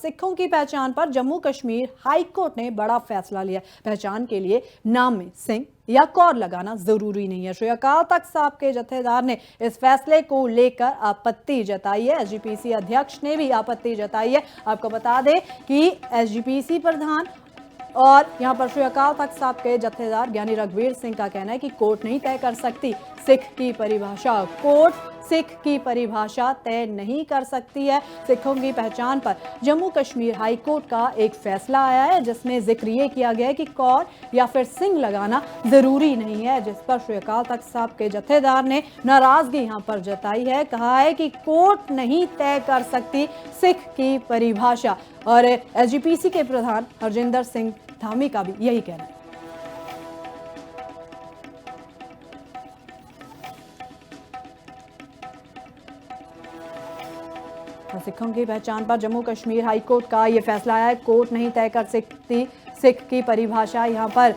सिखों की पहचान पर जम्मू कश्मीर हाई कोर्ट ने बड़ा फैसला लिया। पहचान के लिए नाम में सिंह या कौर लगाना जरूरी नहीं है। श्री अकाल तख्त साहब के जत्थेदार ने इस फैसले को लेकर आपत्ति जताई है। एसजीपीसी अध्यक्ष ने भी आपत्ति जताई है। आपको बता दें कि एसजीपीसी प्रधान और यहां पर श्री अकाल तख्त साहब के जत्थेदार ज्ञानी रघुवीर सिंह का कहना है कि कोर्ट नहीं तय कर सकती सिख की परिभाषा। कोर्ट सिख की परिभाषा तय नहीं कर सकती है। सिखों की पहचान पर जम्मू कश्मीर हाई कोर्ट का एक फैसला आया है जिसमें जिक्र ये किया गया है कि कौर या फिर सिंह लगाना जरूरी नहीं है, जिस पर श्री अकाल तख्त साहब के जत्थेदार ने नाराजगी यहां पर जताई है। कहा है कि कोर्ट नहीं तय कर सकती सिख की परिभाषा। और एसजीपीसी के प्रधान हरजिंदर सिंह धामी का भी यही कहना है। सिखों की पहचान पर जम्मू कश्मीर हाई कोर्ट का यह फैसला आया है। कोर्ट नहीं तय कर सकती सिख की परिभाषा। यहां पर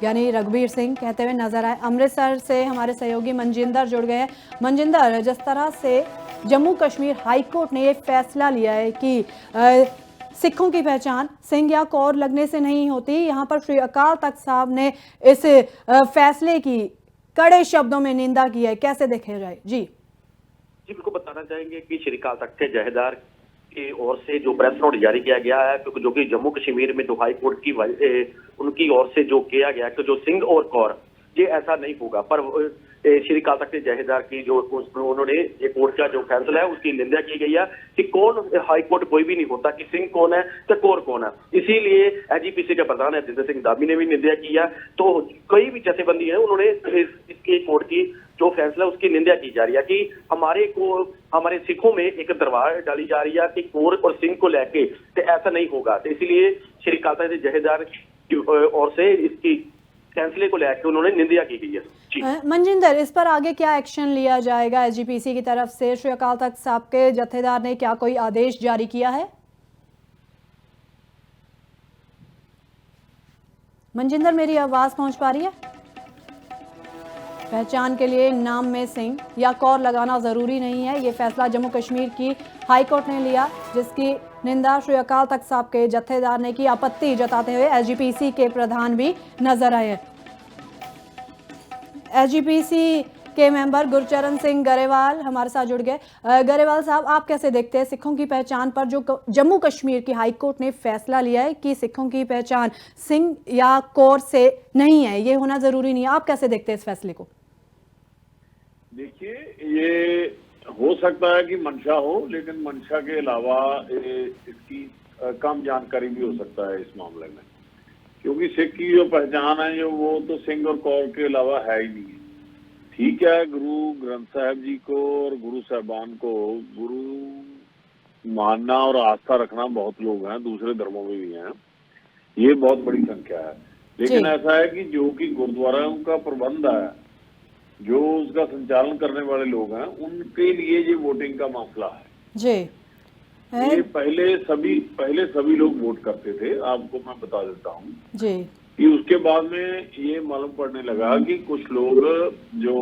यानी रघुवीर सिंह कहते हुए नजर आए। अमृतसर से हमारे सहयोगी मनजिंदर जुड़ गए हैं। मनजिंदर, जिस तरह से जम्मू कश्मीर हाई कोर्ट ने यह फैसला लिया है कि सिखों की पहचान सिंह या कौर लगने से नहीं होती, यहाँ पर श्री अकाल तख्त साहब ने इस फैसले की कड़े शब्दों में निंदा की है, कैसे देखे जाए? जी बिल्कुल बताना चाहेंगे कि श्री अकाल तख्त के जहेदार की ओर से जो प्रेस नोट जारी किया गया है, क्योंकि जो कि जम्मू कश्मीर में जो हाई कोर्ट की उनकी ओर से जो किया गया कि जो सिंह और कौर ये ऐसा नहीं होगा, पर श्री अकाल तख्त के जहेदार की जो उन्होंने ये कोर्ट का जो फैसला है उसकी निंदा की गई है कि कौन हाई कोर्ट कोई भी नहीं होता कि सिंह कौन है तो कौर कौन है। इसीलिए एसजीपीसी के प्रधान हरजिंदर सिंह धामी ने भी निंदा किया। तो कई भी जथेबंदी है उन्होंने इसके कोर्ट की जो फैसला उसकी निंदा की जा रही है कि हमारे सिखों में एक दरबार डाली जा रही है कि कौर और सिंह को लेके तो ऐसा नहीं होगा। तो इसीलिए श्री अकाल तख्त के जहेदार की ओर से इसकी फैसले को लेकर उन्होंने निंदा की गई है। मनजिंदर, इस पर आगे क्या एक्शन लिया जाएगा एसजीपीसी की तरफ से? श्री अकाल तख्त साहब के जत्थेदार ने क्या कोई आदेश जारी किया है? मनजिंदर, मेरी आवाज पहुंच पा रही है? पहचान के लिए नाम में सिंह या कौर लगाना जरूरी नहीं है, ये फैसला जम्मू कश्मीर की हाई कोर्ट ने लिया, जिसकी निंदा श्री अकाल तख्त साहब के जत्थेदार ने की। आपत्ति जताते हुए एसजीपीसी के प्रधान भी नजर आए। एसजीपीसी के मेंबर गुरचरण सिंह गरेवाल हमारे साथ जुड़ गए। गरेवाल साहब, आप कैसे देखते हैं सिखों की पहचान पर जो जम्मू कश्मीर की हाई कोर्ट ने फैसला लिया है कि सिखों की पहचान सिंह या कौर से नहीं है, ये होना जरूरी नहीं है, आप कैसे देखते हैं इस फैसले को? देखिए, ये हो सकता है कि मंशा हो, लेकिन मंशा के अलावा इसकी कम जानकारी भी हो सकता है इस मामले में, क्योंकि सिख की जो पहचान है जो वो तो सिंह और कौर के अलावा है ही नहीं। ठीक है, गुरु ग्रंथ साहब जी को और गुरु साहबान को गुरु मानना और आस्था रखना बहुत लोग हैं, दूसरे धर्मों में भी हैं, ये बहुत बड़ी संख्या है। लेकिन ऐसा है कि जो कि गुरुद्वाराओं का प्रबंध है, जो उसका संचालन करने वाले लोग हैं, उनके लिए ये वोटिंग का मामला है जी। ये पहले सभी लोग वोट करते थे, आपको मैं बता देता हूँ जी, कि उसके बाद में ये मालूम पड़ने लगा कि कुछ लोग जो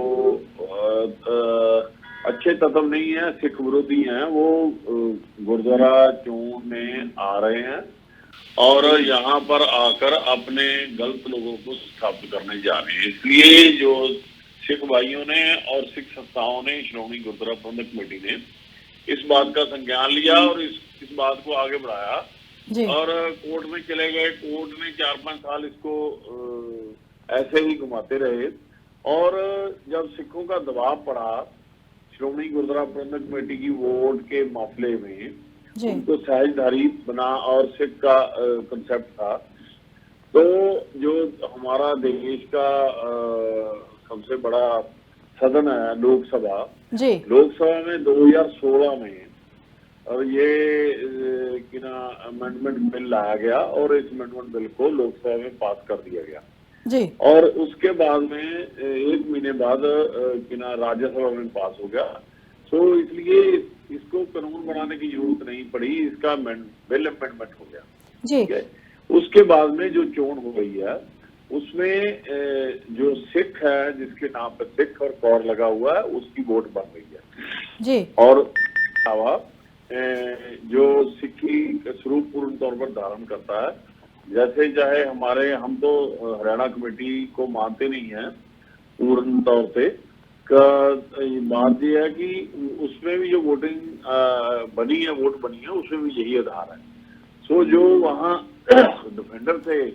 अच्छे तत्व नहीं है, सिख विरोधी हैं, वो गुरुद्वारा चुन में आ रहे हैं और यहाँ पर आकर अपने गलत लोगों को स्थापित करने जा रहे हैं। इसलिए जो सिख भाइयों ने और सिख संस्थाओं ने, श्रोमणी गुरुद्वारा प्रबंधक कमेटी ने इस बात का संज्ञान लिया और इस बात को आगे बढ़ाया और कोर्ट में चले गए। कोर्ट ने 4-5 साल इसको ऐसे ही घुमाते रहे और जब सिखों का दबाव पड़ा श्रोमणी गुरुद्वारा प्रबंधक कमेटी की वोट के मामले में, उनको सहजधारी बना और सिख का कंसेप्ट था, तो जो हमारा देश का सबसे बड़ा सदन है लोकसभा में 2016 में और ये अमेंडमेंट बिल लाया गया और इस अमेंडमेंट बिल को लोकसभा में पास कर दिया गया जी। और उसके बाद में 1 महीने बाद राज्यसभा में पास हो गया। तो इसलिए इसको कानून बनाने की जरूरत नहीं पड़ी, इसका बिल अमेंडमेंट हो गया जी। उसके बाद में जो चोन हो गई है उसमें जो सिख है, जिसके नाम पर सिख और कौर लगा हुआ है, उसकी वोट बन गई है जी। और अलावा जो सिखी स्वरूप तौर पर धारण करता है। जैसे चाहे हमारे, हम तो हरियाणा कमेटी को मानते नहीं है पूर्ण तौर पे, बात यह है कि उसमें भी जो वोटिंग बनी है, वोट बनी है, उसमें भी यही आधार है। सो जो वहाँ डिफेंडर थे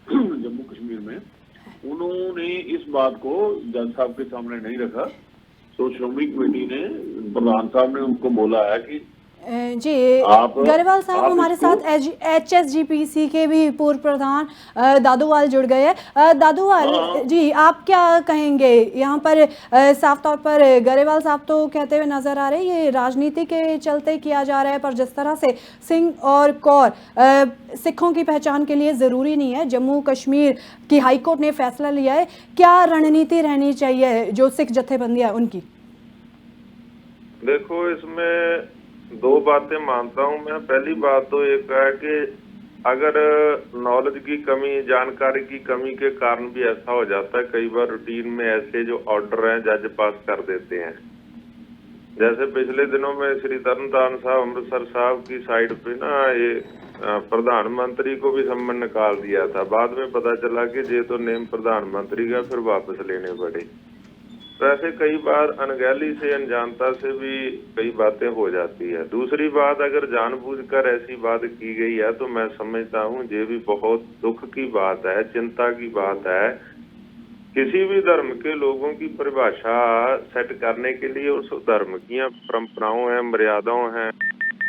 जम्मू कश्मीर में, उन्होंने इस बात को जज साहब के सामने नहीं रखा। सो श्रोमणी कमेटी ने, प्रधान साहब ने उनको बोला है कि जी गरेवाल साहब, हमारे साथ HSGPC के भी पूर्व प्रधान दादूवाल जुड़ गए हैं। दादूवाल जी, आप क्या कहेंगे यहाँ पर? साफ तौर पर गरेवाल साहब तो कहते हुए नजर आ रहे हैं ये राजनीति के चलते किया जा रहा है, पर जिस तरह से सिंह और कौर सिखों की पहचान के लिए जरूरी नहीं है, जम्मू कश्मीर की हाईकोर्ट ने फैसला लिया है, क्या रणनीति रहनी चाहिए जो सिख जत्थेबंदियां है उनकी? देखो, इसमें दो बातें मानता हूं मैं। पहली बात तो एक है कि अगर नॉलेज की कमी, जानकारी की कमी के कारण भी ऐसा हो जाता है, कई बार रूटीन में ऐसे जो ऑर्डर हैं जज पास कर देते हैं। जैसे पिछले दिनों में श्री तरनतारण साहब अमृतसर साहब की साइड पे ना ये प्रधानमंत्री को भी सम्मन निकाल दिया था। बाद में पता चला कि ये तो नेम प्रधानमंत्री का, फिर वापस लेने पड़े। तो ऐसे कई बार अनगहली से, अनजानता से भी कई बातें हो जाती है। दूसरी बात, अगर जानबूझकर ऐसी बात की गई है तो मैं समझता हूँ ये भी बहुत दुख की बात है, चिंता की बात है। किसी भी धर्म के लोगों की परिभाषा सेट करने के लिए उस धर्म की परंपराओं हैं, मर्यादाओं हैं,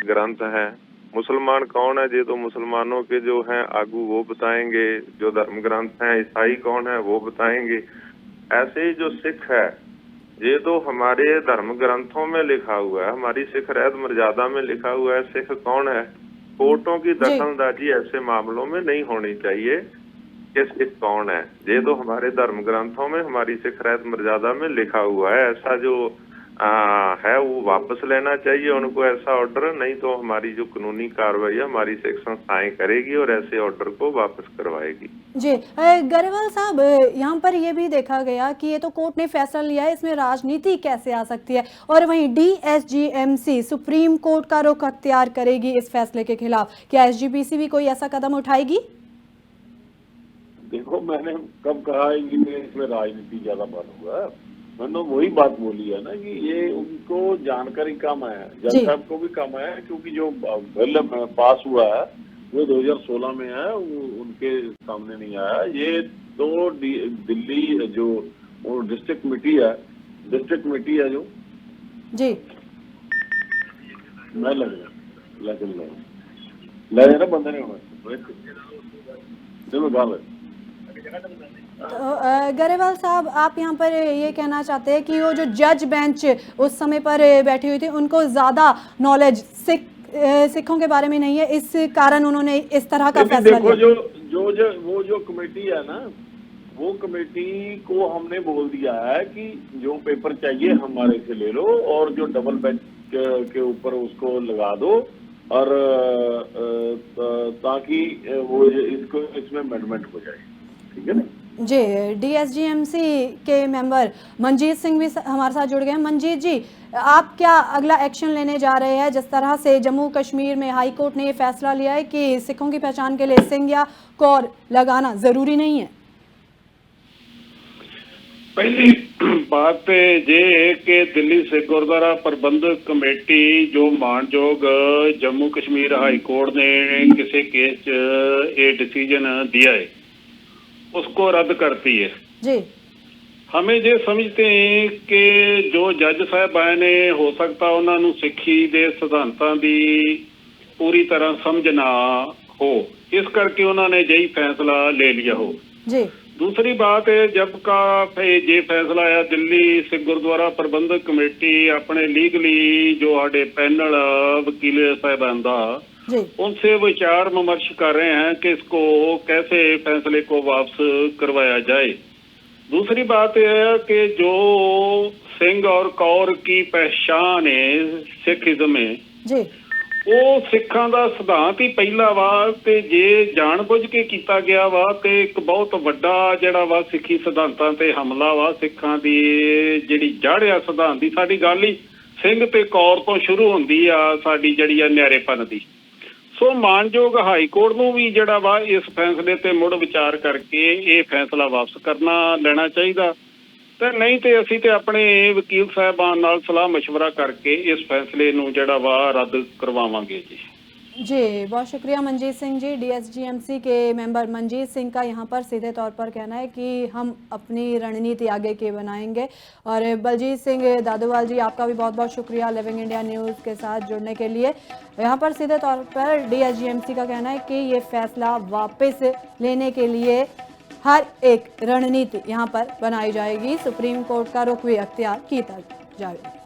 ग्रंथ हैं। मुसलमान कौन है, ये तो मुसलमानों के जो हैं आगू वो बताएंगे। जो धर्म ग्रंथ हैं, ईसाई कौन है वो बताएंगे। ऐसे ही जो सिख है, ये तो हमारे धर्म ग्रंथों में लिखा हुआ है, हमारी सिख रहत मर्यादा में लिखा हुआ है। सिख कौन है? कोर्टों की दखलंदाजी ऐसे मामलों में नहीं होनी चाहिए कि सिख कौन है। ये तो हमारे धर्म ग्रंथों में, हमारी सिख रहत मर्यादा में लिखा हुआ है। ऐसा जो है वो वापस लेना चाहिए उनको, ऐसा ऑर्डर। नहीं तो हमारी जो कानूनी कार्रवाई है हमारी सिख संस्थाएं करेगी और ऐसे ऑर्डर को वापस करवाएगी। जी गरेवाल साहब, यहाँ पर ये भी देखा गया कि ये तो कोर्ट ने फैसला लिया है, इसमें राजनीति कैसे आ सकती है? और वहीं DSGMC सुप्रीम कोर्ट का रुख अख्तियार करेगी इस फैसले के खिलाफ, क्या SGPC भी कोई ऐसा कदम उठाएगी? देखो, मैंने कब कहा है कि इसमें राजनीति ज्यादा बन हुआ है? मैंने वही बात बोली है ना कि ये उनको जानकारी कम है, जज साहब को भी कम है, क्योंकि जो बिल पास हुआ है वो 2016 में है, वो उनके सामने नहीं आया। ये तो दिल्ली जो डिस्ट्रिक्ट कमेटी है जो जी मैं लगे ना बंदे नहीं होना चलो गाल। गरेवाल साहब, आप यहाँ पर ये कहना चाहते हैं कि वो जो जज बेंच उस समय पर बैठी हुई थी उनको ज्यादा नॉलेज सिखों के बारे में नहीं है, इस कारण उन्होंने इस तरह का फैसला लिया। वो जो कमेटी है ना, वो कमेटी को हमने बोल दिया है कि जो पेपर चाहिए हमारे से ले लो और जो डबल बेंच के ऊपर उसको लगा दो, और ताकि वो इसमें अमेंडमेंट हो जाए। ठीक है ना जी। DSGMC के मेंबर मंजीत सिंह भी हमारे साथ जुड़ गए हैं। मंजीत जी, आप क्या अगला एक्शन लेने जा रहे हैं जिस तरह से जम्मू कश्मीर में हाई कोर्ट ने ये फैसला लिया है कि सिखों की पहचान के लिए सिंह या कौर लगाना जरूरी नहीं है? पहली बात ये कि दिल्ली सिख गुरुद्वारा प्रबंधक कमेटी जो मानयोग जम्मू कश्मीर हाई कोर्ट ने किसी केस च ये डिसीजन दिया है उसको रद्द करती है जी। हमें ये समझते हैं कि जो जज साहबान ने हो सकता उन्होंने सिੱਖੀ ਦੇ सिद्धांतों की पूरी तरह समझ ना हो, इस करके उन्होंने यही फैसला ले लिया हो जी। दूसरी बात है, जब का ये फैसला आया, दिल्ली सिख गुरुद्वारा प्रबंधक कमेटी अपने लीगली जो हमारे पैनल वकील साहबान का उनसे विचार विमर्श कर रहे हैं कि इसको कैसे फैसले को वापस करवाया जाए। दूसरी बात यह है कि जो सिंह और कौर की पहचान है सिखिज्म में जी, वो सिखां दा सिद्धांत ही पहला वा ते जे जानबुझ के किया गया वा ते एक बहुत वड्डा जिहड़ा वा सिੱਖੀ सिद्धांतां ते हमला वा। सिखां दी जिहड़ी जड़ आ सिद्धांत दी, साडी गल ही सिंह ते कौर तो शुरू हुंदी आ, साडी जिहड़ी आ न्यारेपन दी। ਸੋ ਮਾਨਯੋਗ ਹਾਈ ਕੋਰਟ ਨੂੰ ਵੀ ਜਿਹੜਾ ਵਾ ਇਸ ਫੈਸਲੇ ਤੇ ਮੁੜ ਵਿਚਾਰ ਕਰਕੇ ਇਹ ਫੈਸਲਾ ਵਾਪਸ ਲੈਣਾ ਚਾਹੀਦਾ, ਤੇ ਨਹੀਂ ਤੇ ਅਸੀਂ ਤੇ ਆਪਣੇ ਵਕੀਲ ਸਾਹਿਬਾਨ ਨਾਲ ਸਲਾਹ ਮਸ਼ਵਰਾ ਕਰਕੇ ਇਸ ਫੈਸਲੇ ਨੂੰ ਜਿਹੜਾ ਵਾ ਰੱਦ ਕਰਵਾਵਾਂਗੇ ਜੀ। जी बहुत शुक्रिया मनजीत सिंह जी। DSGMC के मेंबर मनजीत सिंह का यहाँ पर सीधे तौर पर कहना है कि हम अपनी रणनीति आगे की बनाएंगे। और बलजीत सिंह दादोवाल जी, आपका भी बहुत बहुत शुक्रिया लिविंग इंडिया न्यूज़ के साथ जुड़ने के लिए। यहाँ पर सीधे तौर पर DSGMC का कहना है कि ये फैसला वापस लेने के लिए हर एक रणनीति यहाँ पर बनाई जाएगी। सुप्रीम कोर्ट का रुख भी अख्तियार किया जाएगा।